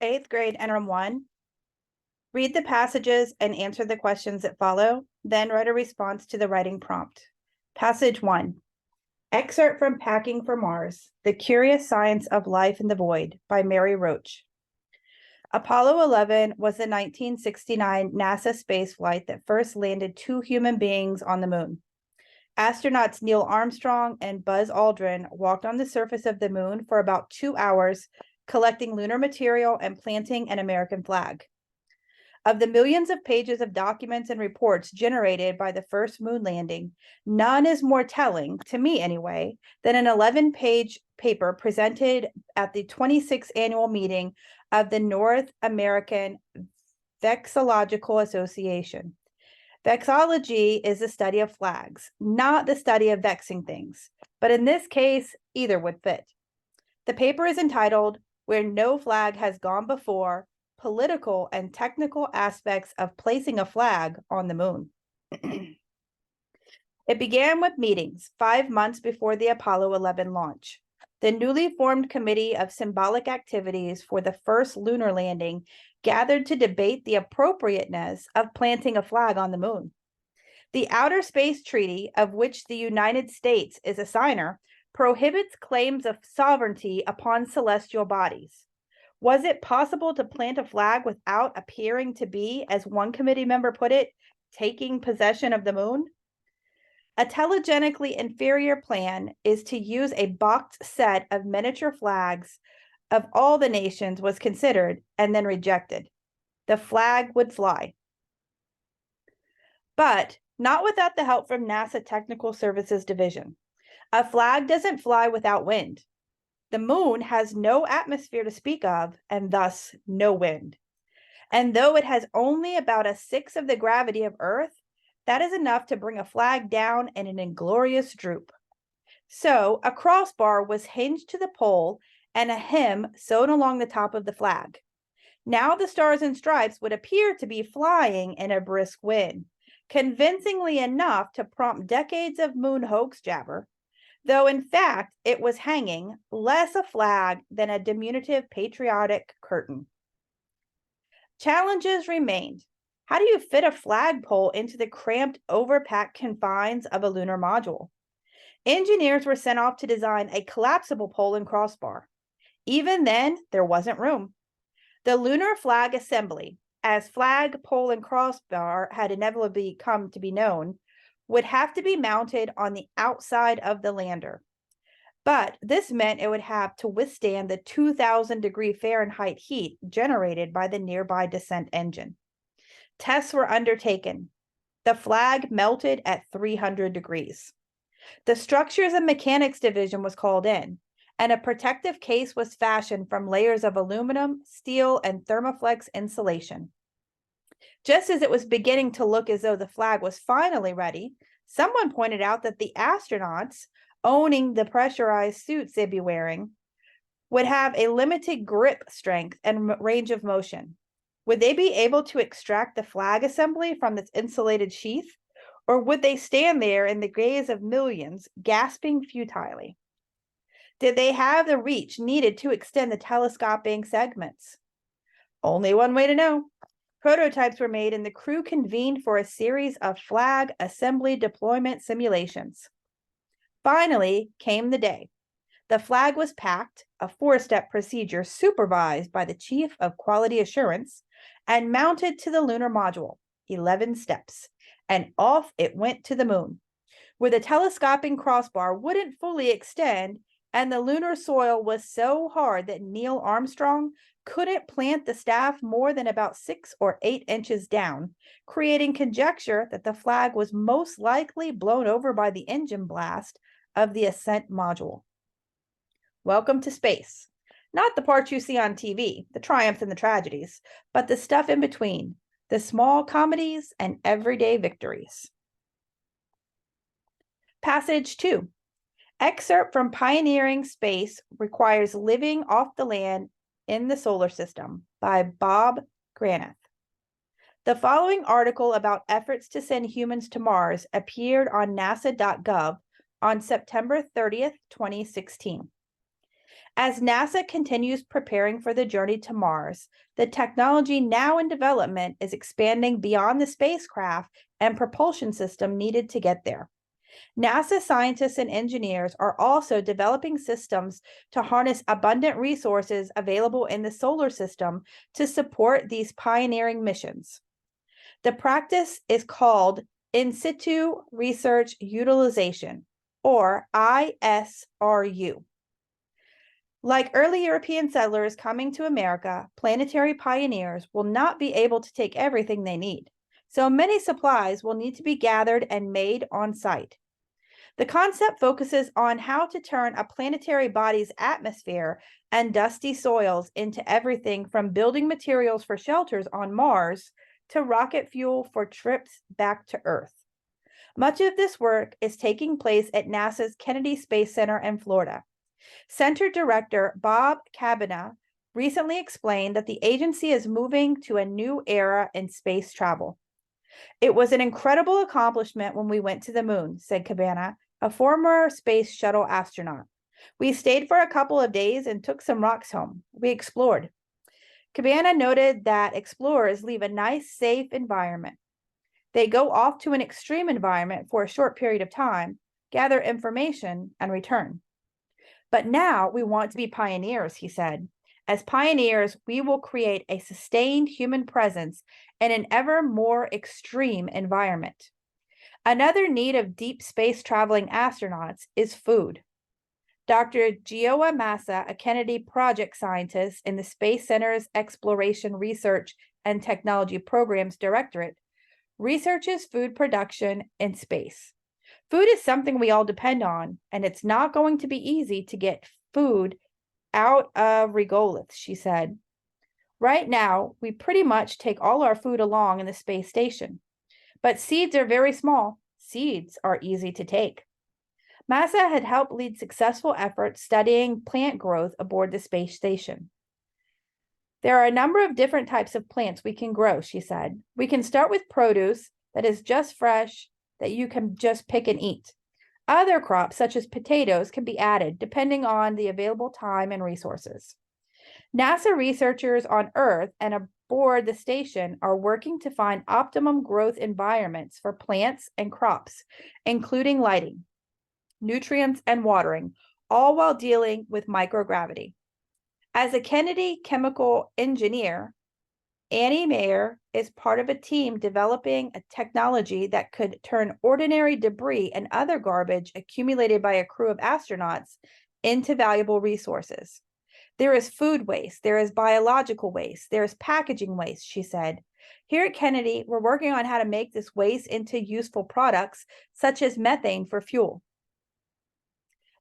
8th grade Interim 1. Read the passages and answer the questions that follow, then write a response to the writing prompt. Passage 1. Excerpt from Packing for Mars, The Curious Science of Life in the Void by Mary Roach. Apollo 11 was the 1969 NASA space flight that first landed 2 human beings on the moon. Astronauts Neil Armstrong and Buzz Aldrin walked on the surface of the moon for about 2 hours, collecting lunar material and planting an American flag. Of the millions of pages of documents and reports generated by the first moon landing, none is more telling, to me anyway, than an 11-page paper presented at the 26th annual meeting of the North American Vexillological Association. Vexillology is the study of flags, not the study of vexing things, but in this case, either would fit. The paper is entitled, Where No Flag Has Gone Before, Political and Technical Aspects of Placing a Flag on the Moon. It began with meetings 5 months before the Apollo 11 launch. The newly formed Committee of Symbolic Activities for the first lunar landing gathered to debate the appropriateness of planting a flag on the moon. The Outer Space Treaty, of which the United States is a signer, prohibits claims of sovereignty upon celestial bodies. Was it possible to plant a flag without appearing to be, as one committee member put it, taking possession of the moon? A telegenically inferior plan is to use a boxed set of miniature flags of all the nations was considered and then rejected. The flag would fly. But not without the help from NASA Technical Services Division. A flag doesn't fly without wind. The moon has no atmosphere to speak of, and thus no wind. And though it has only about 1/6 of the gravity of Earth, that is enough to bring a flag down in an inglorious droop. So a crossbar was hinged to the pole and a hem sewn along the top of the flag. Now the stars and stripes would appear to be flying in a brisk wind, convincingly enough to prompt decades of moon hoax jabber, though in fact it was hanging less a flag than a diminutive patriotic curtain. Challenges remained. How do you fit a flagpole into the cramped, overpacked confines of a lunar module? Engineers were sent off to design a collapsible pole and crossbar. Even then, there wasn't room. The lunar flag assembly, as flag, pole, and crossbar had inevitably come to be known, would have to be mounted on the outside of the lander. But this meant it would have to withstand the 2,000-degree Fahrenheit heat generated by the nearby descent engine. Tests were undertaken. The flag melted at 300 degrees. The Structures and Mechanics Division was called in, and a protective case was fashioned from layers of aluminum, steel, and thermoflex insulation. Just as it was beginning to look as though the flag was finally ready, someone pointed out that the astronauts, owning the pressurized suits they'd be wearing, would have a limited grip strength and range of motion. Would they be able to extract the flag assembly from its insulated sheath, or would they stand there in the gaze of millions, gasping futilely? Did they have the reach needed to extend the telescoping segments? Only one way to know. Prototypes were made and the crew convened for a series of flag assembly deployment simulations. Finally came the day. The flag was packed, a 4-step procedure supervised by the Chief of Quality Assurance, and mounted to the lunar module, 11 steps, and off it went to the moon, where the telescoping crossbar wouldn't fully extend, and the lunar soil was so hard that Neil Armstrong couldn't plant the staff more than about 6 or 8 inches down, creating conjecture that the flag was most likely blown over by the engine blast of the ascent module. Welcome to space. Not the parts you see on TV, the triumphs and the tragedies, but the stuff in between, the small comedies and everyday victories. Passage 2. Excerpt from Pioneering Space Requires Living Off the Land in the Solar System by Bob Granath. The following article about efforts to send humans to Mars appeared on nasa.gov on September 30th, 2016. As NASA continues preparing for the journey to Mars, the technology now in development is expanding beyond the spacecraft and propulsion system needed to get there. NASA scientists and engineers are also developing systems to harness abundant resources available in the solar system to support these pioneering missions. The practice is called In Situ Research Utilization, or ISRU. Like early European settlers coming to America, planetary pioneers will not be able to take everything they need, so many supplies will need to be gathered and made on site. The concept focuses on how to turn a planetary body's atmosphere and dusty soils into everything from building materials for shelters on Mars to rocket fuel for trips back to Earth. Much of this work is taking place at NASA's Kennedy Space Center in Florida. Center Director Bob Cabana recently explained that the agency is moving to a new era in space travel. "It was an incredible accomplishment when we went to the moon," said Cabana, a former space shuttle astronaut. "We stayed for a couple of days and took some rocks home. We explored." Cabana noted that explorers leave a nice, safe environment. They go off to an extreme environment for a short period of time, gather information, and return. "But now we want to be pioneers," he said. "As pioneers, we will create a sustained human presence in an ever more extreme environment." Another need of deep space traveling astronauts is food. Dr. Gioa Massa, a Kennedy project scientist in the Space Center's Exploration Research and Technology Programs Directorate, researches food production in space. "Food is something we all depend on, and it's not going to be easy to get food out of regolith," she said. "Right now, we pretty much take all our food along in the space station. But seeds are very small. Seeds are easy to take." Massa had helped lead successful efforts studying plant growth aboard the space station. "There are a number of different types of plants we can grow," she said. "We can start with produce that is just fresh, that you can just pick and eat. Other crops, such as potatoes, can be added depending on the available time and resources." NASA researchers on Earth and aboard the station are working to find optimum growth environments for plants and crops, including lighting, nutrients, and watering, all while dealing with microgravity. As a Kennedy chemical engineer, Annie Mayer is part of a team developing a technology that could turn ordinary debris and other garbage accumulated by a crew of astronauts into valuable resources. "There is food waste, there is biological waste, there is packaging waste," she said. "Here at Kennedy, we're working on how to make this waste into useful products, such as methane for fuel."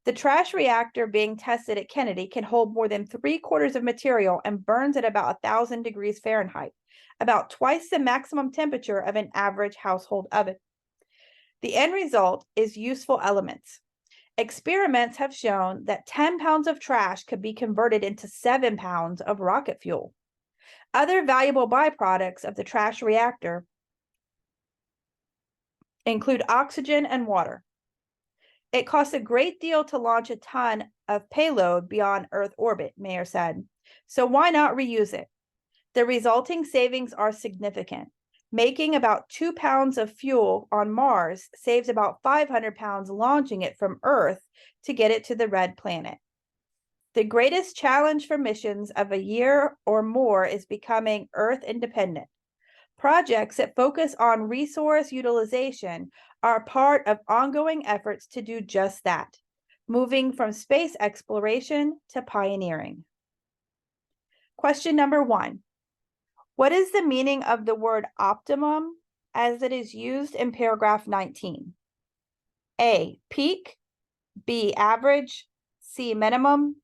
The trash reactor being tested at Kennedy can hold more than 3/4 of material and burns at about 1,000 degrees Fahrenheit, about twice the maximum temperature of an average household oven. The end result is useful elements. Experiments have shown that 10 pounds of trash could be converted into 7 pounds of rocket fuel. Other valuable byproducts of the trash reactor include oxygen and water. "It costs a great deal to launch a ton of payload beyond Earth orbit," Mayer said. "So why not reuse it? The resulting savings are significant. Making about 2 pounds of fuel on Mars saves about 500 pounds launching it from Earth to get it to the red planet." The greatest challenge for missions of a year or more is becoming Earth independent. Projects that focus on resource utilization are part of ongoing efforts to do just that, moving from space exploration to pioneering. Question number 1. What is the meaning of the word optimum as it is used in paragraph 19? A, peak, B, average, C, minimum,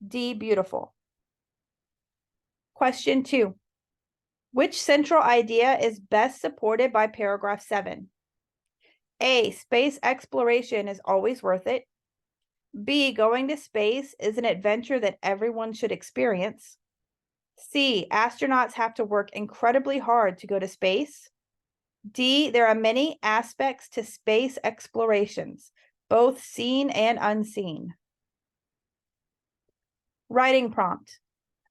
D, beautiful. Question 2. Which central idea is best supported by paragraph 7? A, space exploration is always worth it. B, going to space is an adventure that everyone should experience. C, astronauts have to work incredibly hard to go to space. D, there are many aspects to space explorations, both seen and unseen. Writing prompt.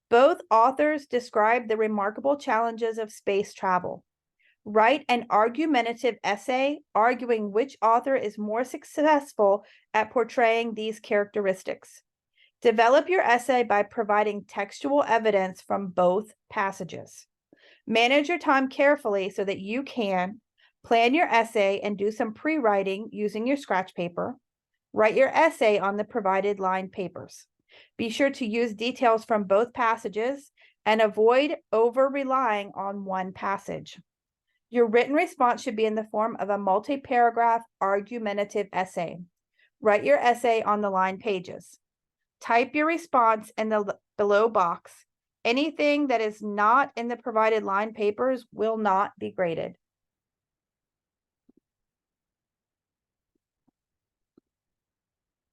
Both authors describe the remarkable challenges of space travel. Write an argumentative essay arguing which author is more successful at portraying these characteristics. Develop your essay by providing textual evidence from both passages. Manage your time carefully so that you can plan your essay and do some pre-writing using your scratch paper. Write your essay on the provided lined papers. Be sure to use details from both passages and avoid over-relying on one passage. Your written response should be in the form of a multi-paragraph argumentative essay. Write your essay on the lined pages. Type your response in the below box. Anything that is not in the provided lined papers will not be graded.